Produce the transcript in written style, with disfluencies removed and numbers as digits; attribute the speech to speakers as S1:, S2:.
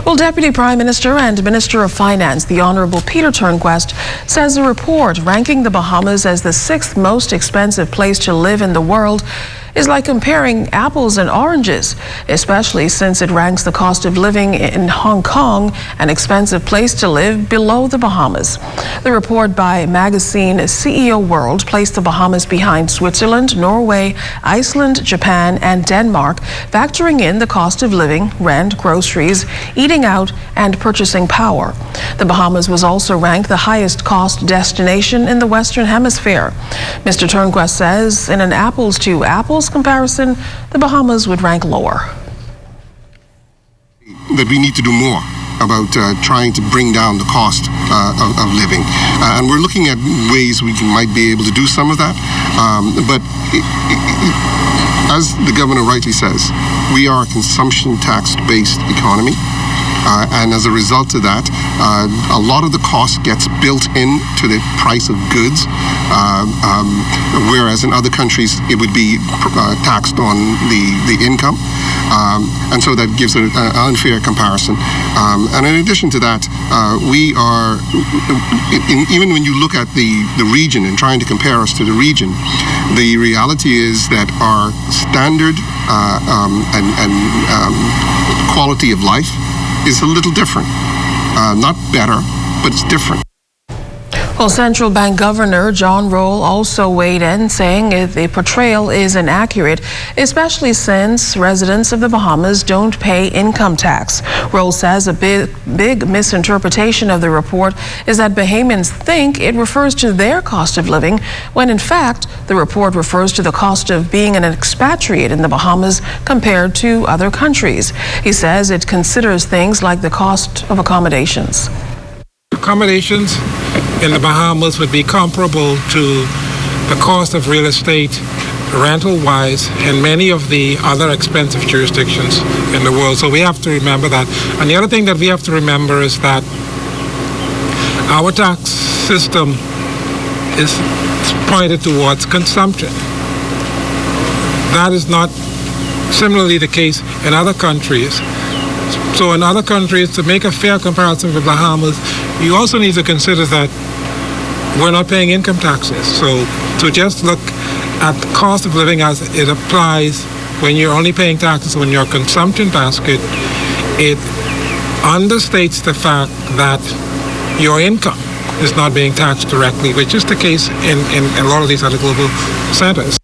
S1: Well, Deputy Prime Minister and Minister of Finance, the Honourable Peter Turnquest, says a report ranking the Bahamas as the 6th most expensive place to live in the world is like comparing apples and oranges, especially since it ranks the cost of living in Hong Kong an expensive place to live below the Bahamas. The report by magazine CEO World placed the Bahamas behind Switzerland, Norway, Iceland, Japan and Denmark, factoring in the cost of living, rent, groceries, eating out and purchasing power. The Bahamas was also ranked the highest cost destination in the Western Hemisphere. Mr. Turnquest says in an apples to apples comparison, the Bahamas would rank lower.
S2: That we need to do more about trying to bring down the cost of living. And we're looking at ways we might be able to do some of that. But as the governor rightly says, we are a consumption tax-based economy. And as a result of that, a lot of the cost gets built into the price of goods, whereas in other countries it would be taxed on the income. And so that gives an unfair comparison. And in addition to that, we are, even when you look at the region and trying to compare us to the region, the reality is that our standard and quality of life is a little different. Not better, but it's different.
S1: Well, Central Bank Governor John Roll also weighed in, saying the portrayal is inaccurate, especially since residents of the Bahamas don't pay income tax. Roll says a big misinterpretation of the report is that Bahamians think it refers to their cost of living, when in fact the report refers to the cost of being an expatriate in the Bahamas compared to other countries. He says it considers things like the cost of accommodations.
S3: Accommodations in the Bahamas would be comparable to the cost of real estate, rental-wise, in many of the other expensive jurisdictions in the world. So we have to remember that. And the other thing that we have to remember is that our tax system is pointed towards consumption. That is not similarly the case in other countries. So in other countries, to make a fair comparison with Bahamas, you also need to consider that we're not paying income taxes. So to just look at the cost of living as it applies when you're only paying taxes on your consumption basket, it understates the fact that your income is not being taxed directly, which is the case in a lot of these other global centers.